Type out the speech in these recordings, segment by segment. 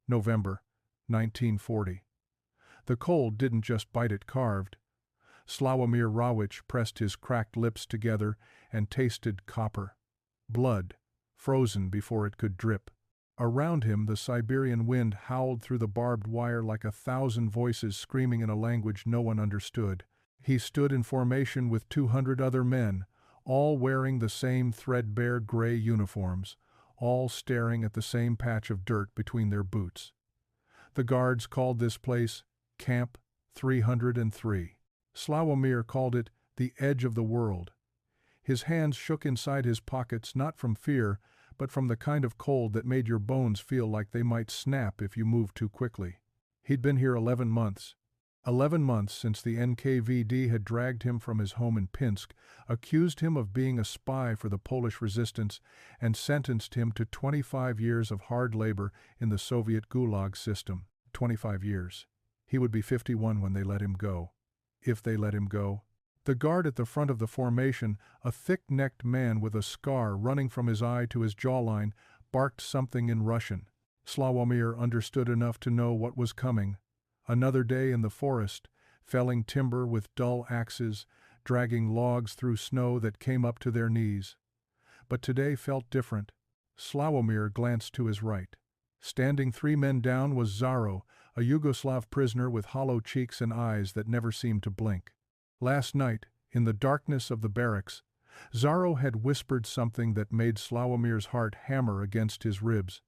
November, 1940. The cold didn't just bite it carved. Slawomir Rawicz pressed his cracked lips together and tasted copper. Blood, frozen before it could drip. Around him the Siberian wind howled through the barbed wire like 1,000 voices screaming in a language no one understood. He stood in formation with 200 other men, all wearing the same threadbare gray uniforms, all staring at the same patch of dirt between their boots. The guards called this place Camp 303. Slawomir called it the edge of the world. His hands shook inside his pockets not from fear, but from the kind of cold that made your bones feel like they might snap if you moved too quickly. He'd been here 11 months. 11 months since the NKVD had dragged him from his home in Pinsk, accused him of being a spy for the Polish resistance, and sentenced him to 25 years of hard labor in the Soviet Gulag system. 25 years. He would be 51 when they let him go. If they let him go. The guard at the front of the formation, a thick-necked man with a scar running from his eye to his jawline, barked something in Russian. Slawomir understood enough to know what was coming. Another day in the forest, felling timber with dull axes, dragging logs through snow that came up to their knees. But today felt different. Slawomir glanced to his right. Standing 3 men down was Zaro, a Yugoslav prisoner with hollow cheeks and eyes that never seemed to blink. Last night, in the darkness of the barracks, Zaro had whispered something that made Slawomir's heart hammer against his ribs.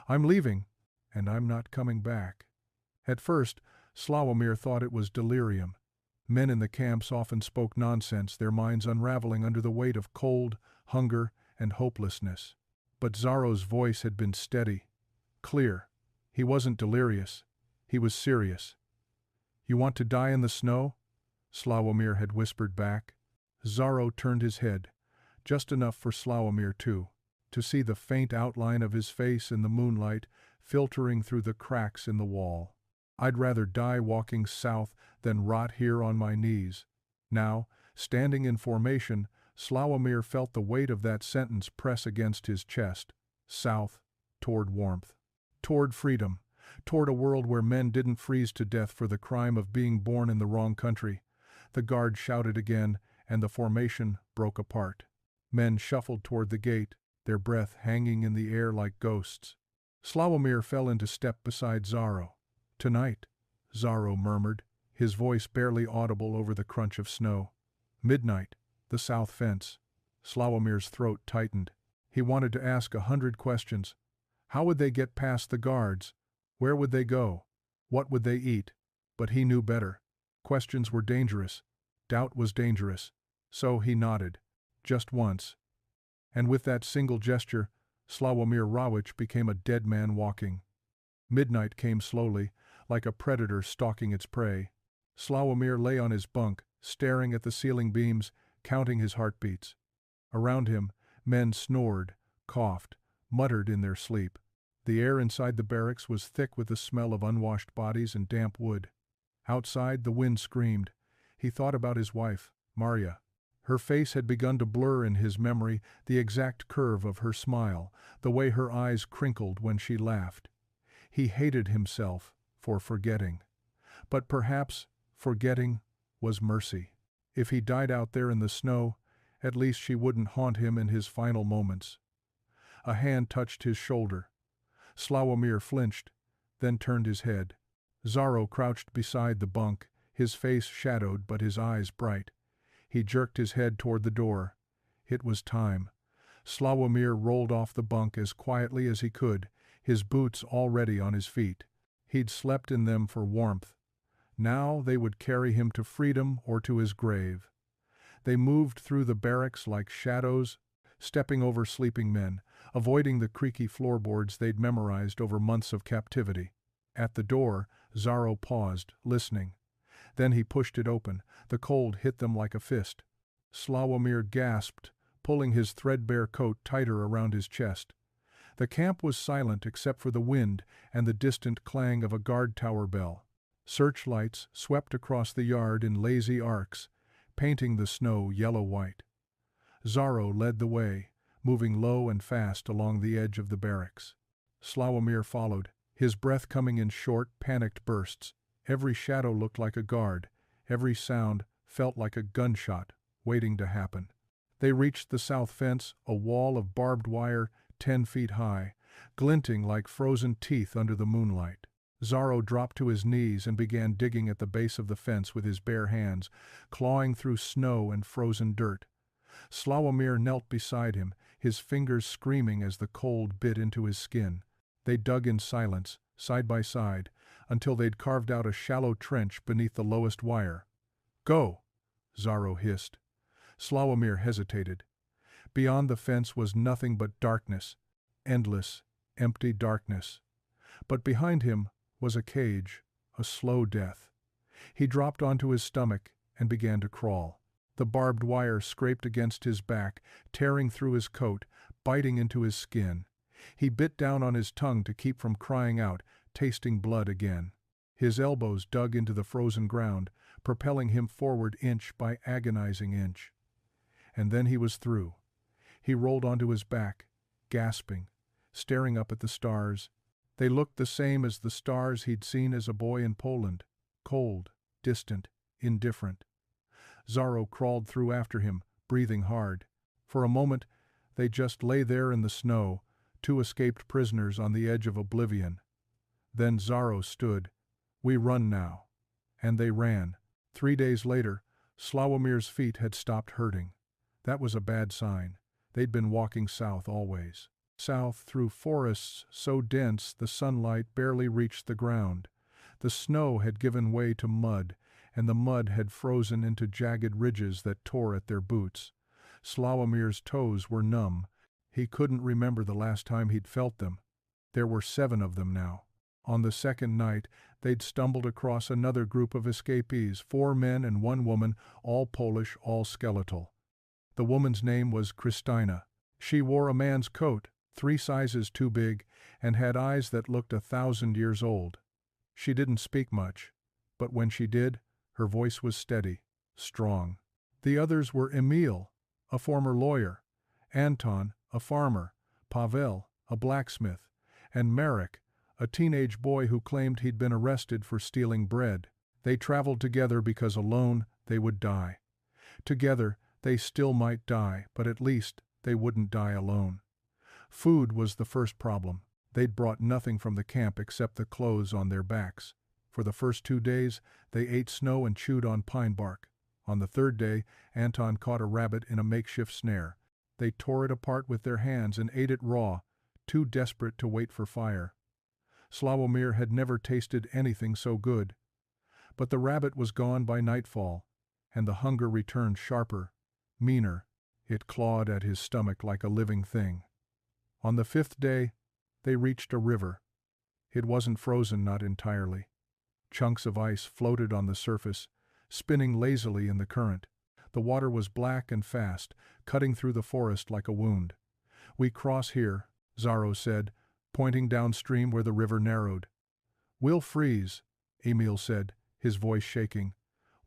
"I'm leaving, and I'm not coming back." At first, Slawomir thought it was delirium. Men in the camps often spoke nonsense, their minds unraveling under the weight of cold, hunger, and hopelessness. But Zaro's voice had been steady, clear. He wasn't delirious. He was serious. "You want to die in the snow?" Slawomir had whispered back. Zaro turned his head, just enough for Slawomir to see the faint outline of his face in the moonlight filtering through the cracks in the wall. "I'd rather die walking south than rot here on my knees." Now, standing in formation, Slawomir felt the weight of that sentence press against his chest. South, toward warmth. Toward freedom. Toward a world where men didn't freeze to death for the crime of being born in the wrong country. The guard shouted again, and the formation broke apart. Men shuffled toward the gate, their breath hanging in the air like ghosts. Slawomir fell into step beside Zaro. "Tonight," Zaro murmured, his voice barely audible over the crunch of snow. "Midnight, the south fence." Slawomir's throat tightened. He wanted to ask 100 questions. How would they get past the guards? Where would they go? What would they eat? But he knew better. Questions were dangerous. Doubt was dangerous. So he nodded. Just once. And with that single gesture, Slawomir Rawicz became a dead man walking. Midnight came slowly, like a predator stalking its prey. Slawomir lay on his bunk, staring at the ceiling beams, counting his heartbeats. Around him, men snored, coughed, muttered in their sleep. The air inside the barracks was thick with the smell of unwashed bodies and damp wood. Outside, the wind screamed. He thought about his wife, Marya. Her face had begun to blur in his memory, the exact curve of her smile, the way her eyes crinkled when she laughed. He hated himself for forgetting. But perhaps forgetting was mercy. If he died out there in the snow, at least she wouldn't haunt him in his final moments. A hand touched his shoulder. Slawomir flinched, then turned his head. Zaro crouched beside the bunk, his face shadowed but his eyes bright. He jerked his head toward the door. It was time. Slawomir rolled off the bunk as quietly as he could, his boots already on his feet. He'd slept in them for warmth. Now they would carry him to freedom or to his grave. They moved through the barracks like shadows, stepping over sleeping men, avoiding the creaky floorboards they'd memorized over months of captivity. At the door, Zaro paused, listening. Then he pushed it open. The cold hit them like a fist. Slawomir gasped, pulling his threadbare coat tighter around his chest. The camp was silent except for the wind and the distant clang of a guard tower bell. Searchlights swept across the yard in lazy arcs, painting the snow yellow-white. Zaro led the way, moving low and fast along the edge of the barracks. Slawomir followed, his breath coming in short, panicked bursts. Every shadow looked like a guard. Every sound felt like a gunshot waiting to happen. They reached the south fence, a wall of barbed wire 10 feet high, glinting like frozen teeth under the moonlight. Zorro dropped to his knees and began digging at the base of the fence with his bare hands, clawing through snow and frozen dirt. Slawomir knelt beside him, his fingers screaming as the cold bit into his skin. They dug in silence, side by side, until they'd carved out a shallow trench beneath the lowest wire. "Go!" Zorro hissed. Slawomir hesitated. Beyond the fence was nothing but darkness, endless, empty darkness. But behind him was a cage, a slow death. He dropped onto his stomach and began to crawl. The barbed wire scraped against his back, tearing through his coat, biting into his skin. He bit down on his tongue to keep from crying out, tasting blood again. His elbows dug into the frozen ground, propelling him forward inch by agonizing inch. And then he was through. He rolled onto his back, gasping, staring up at the stars. They looked the same as the stars he'd seen as a boy in Poland, cold, distant, indifferent. Zorro crawled through after him, breathing hard. For a moment, they just lay there in the snow, two escaped prisoners on the edge of oblivion. Then Zorro stood. "We run now." And they ran. 3 days later, Slawomir's feet had stopped hurting. That was a bad sign. They'd been walking south always. South through forests so dense the sunlight barely reached the ground. The snow had given way to mud, and the mud had frozen into jagged ridges that tore at their boots. Slawomir's toes were numb. He couldn't remember the last time he'd felt them. There were 7 of them now. On the second night, they'd stumbled across another group of escapees, 4 men and 1 woman, all Polish, all skeletal. The woman's name was Kristina. She wore a man's coat, 3 sizes too big, and had eyes that looked 1,000 years old. She didn't speak much, but when she did, her voice was steady, strong. The others were Emil, a former lawyer, Anton, a farmer, Pavel, a blacksmith, and Marek, a teenage boy who claimed he'd been arrested for stealing bread. They traveled together because alone they would die. Together they still might die, but at least they wouldn't die alone. Food was the first problem. They'd brought nothing from the camp except the clothes on their backs. For the first 2 days, they ate snow and chewed on pine bark. On the 3rd day, Anton caught a rabbit in a makeshift snare. They tore it apart with their hands and ate it raw, too desperate to wait for fire. Slawomir had never tasted anything so good. But the rabbit was gone by nightfall, and the hunger returned sharper, meaner. It clawed at his stomach like a living thing. On the 5th day, they reached a river. It wasn't frozen, not entirely. Chunks of ice floated on the surface, spinning lazily in the current. The water was black and fast, cutting through the forest like a wound. "We cross here," Zorro said, pointing downstream where the river narrowed. "We'll freeze," Emil said, his voice shaking.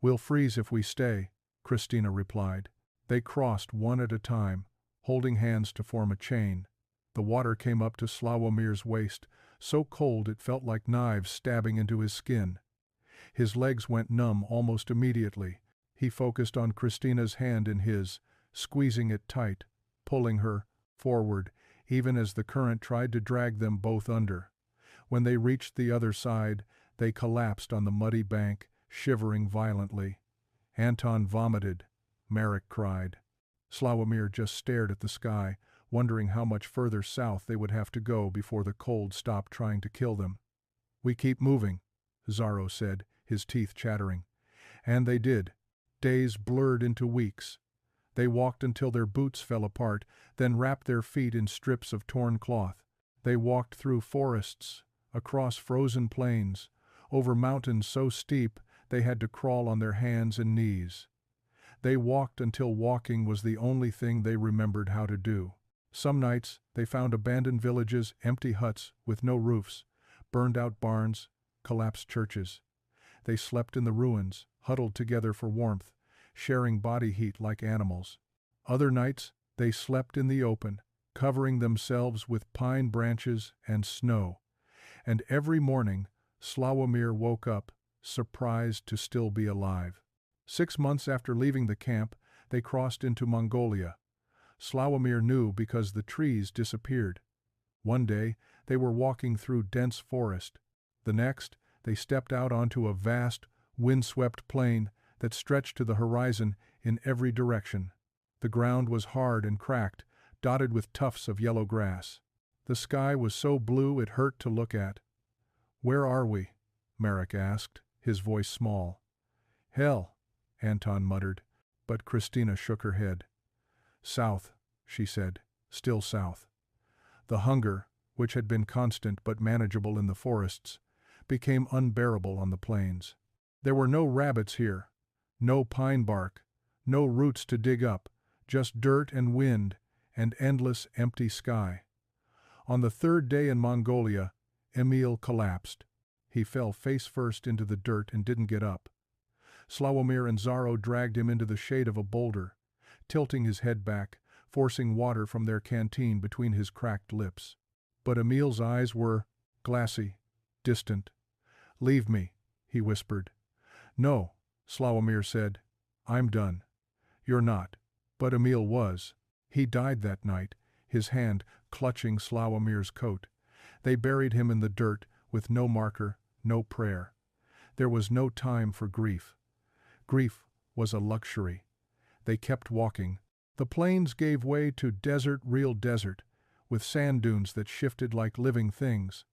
"We'll freeze if we stay," Kristina replied. They crossed one at a time, holding hands to form a chain. The water came up to Slawomir's waist, so cold it felt like knives stabbing into his skin. His legs went numb almost immediately. He focused on Kristina's hand in his, squeezing it tight, pulling her forward, even as the current tried to drag them both under. When they reached the other side, they collapsed on the muddy bank, shivering violently. Anton vomited. Marek cried. Slawomir just stared at the sky, wondering how much further south they would have to go before the cold stopped trying to kill them. "We keep moving," Zorro said, his teeth chattering. And they did. Days blurred into weeks. They walked until their boots fell apart, then wrapped their feet in strips of torn cloth. They walked through forests, across frozen plains, over mountains so steep they had to crawl on their hands and knees. They walked until walking was the only thing they remembered how to do. Some nights they found abandoned villages, empty huts with no roofs, burned-out barns, collapsed churches. They slept in the ruins, huddled together for warmth, sharing body heat like animals. Other nights they slept in the open, covering themselves with pine branches and snow. and every morning Slawomir woke up, surprised to still be alive. 6 months after leaving the camp, they crossed into Mongolia. Slawomir knew because the trees disappeared. One day, they were walking through dense forest. The next, they stepped out onto a vast, windswept plain that stretched to the horizon in every direction. The ground was hard and cracked, dotted with tufts of yellow grass. The sky was so blue it hurt to look at. "Where are we?" Marek asked, his voice small. "Hell," Anton muttered, but Christina shook her head. "South," she said, "still south." The hunger, which had been constant but manageable in the forests, became unbearable on the plains. There were no rabbits here, no pine bark, no roots to dig up, just dirt and wind and endless empty sky. On the third day in Mongolia, Emil collapsed. He fell face first into the dirt and didn't get up. Slawomir and Zaro dragged him into the shade of a boulder, tilting his head back, forcing water from their canteen between his cracked lips. But Emil's eyes were glassy, distant. "Leave me," he whispered. "No," Slawomir said. "I'm done." "You're not." But Emil was. He died that night, his hand clutching Slawomir's coat. They buried him in the dirt with no marker, no prayer. There was no time for grief. Grief was a luxury. They kept walking. The plains gave way to desert, real desert, with sand dunes that shifted like living things.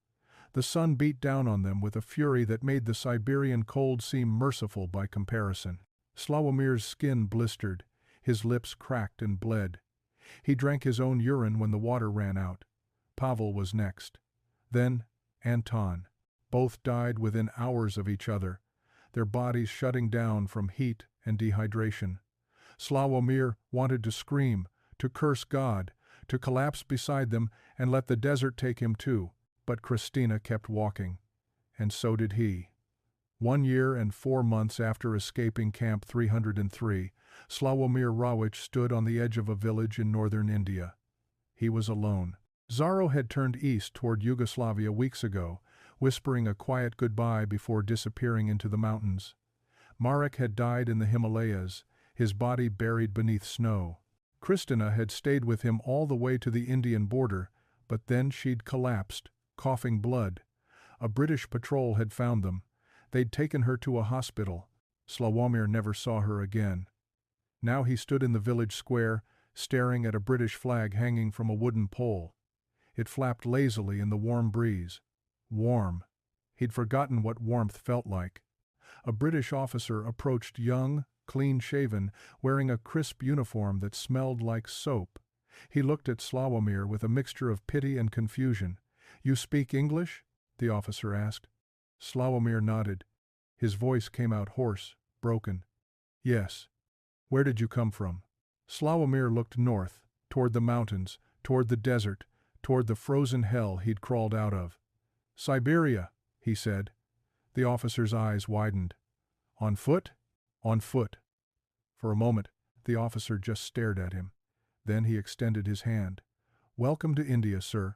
The sun beat down on them with a fury that made the Siberian cold seem merciful by comparison. Slawomir's skin blistered, his lips cracked and bled. He drank his own urine when the water ran out. Pavel was next. Then Anton. Both died within hours of each other, their bodies shutting down from heat and dehydration. Slawomir wanted to scream, to curse God, to collapse beside them and let the desert take him too, but Christina kept walking, and so did he. 1 year and 4 months after escaping Camp 303, Slawomir Rawicz stood on the edge of a village in northern India. He was alone. Zaro had turned east toward Yugoslavia weeks ago, whispering a quiet goodbye before disappearing into the mountains. Marek had died in the Himalayas, his body buried beneath snow. Christina had stayed with him all the way to the Indian border, but then she'd collapsed, coughing blood. A British patrol had found them. They'd taken her to a hospital. Slawomir never saw her again. Now he stood in the village square, staring at a British flag hanging from a wooden pole. It flapped lazily in the warm breeze. Warm. He'd forgotten what warmth felt like. A British officer approached, young, clean-shaven, wearing a crisp uniform that smelled like soap. He looked at Slawomir with a mixture of pity and confusion. "You speak English?" the officer asked. Slawomir nodded. His voice came out hoarse, broken. "Yes." "Where did you come from?" Slawomir looked north, toward the mountains, toward the desert, toward the frozen hell he'd crawled out of. "Siberia," he said. The officer's eyes widened. "On foot?" "On foot." For a moment, the officer just stared at him. Then he extended his hand. "Welcome to India, sir."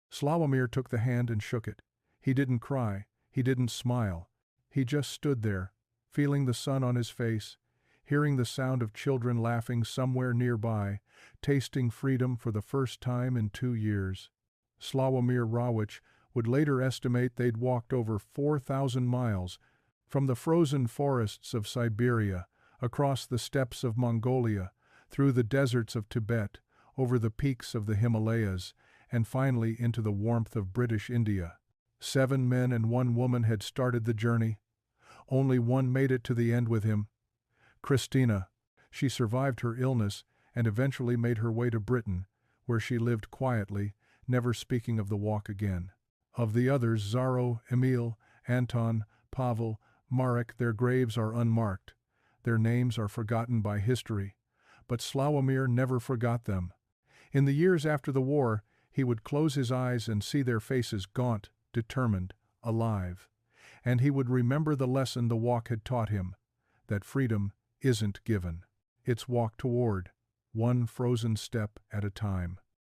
Slawomir took the hand and shook it. He didn't cry. He didn't smile. He just stood there, feeling the sun on his face, hearing the sound of children laughing somewhere nearby, tasting freedom for the first time in 2 years. Slawomir Rawicz would later estimate they'd walked over 4,000 miles, from the frozen forests of Siberia, across the steppes of Mongolia, through the deserts of Tibet, over the peaks of the Himalayas, and finally into the warmth of British India. 7 men and 1 woman had started the journey. Only one made it to the end with him. Christina. She survived her illness and eventually made her way to Britain, where she lived quietly, never speaking of the walk again. Of the others, Zaro, Emil, Anton, Pavel, Marek, their graves are unmarked. Their names are forgotten by history. But Slawomir never forgot them. In the years after the war, he would close his eyes and see their faces gaunt, determined, alive. And he would remember the lesson the walk had taught him, that freedom isn't given. It's walked toward, one frozen step at a time.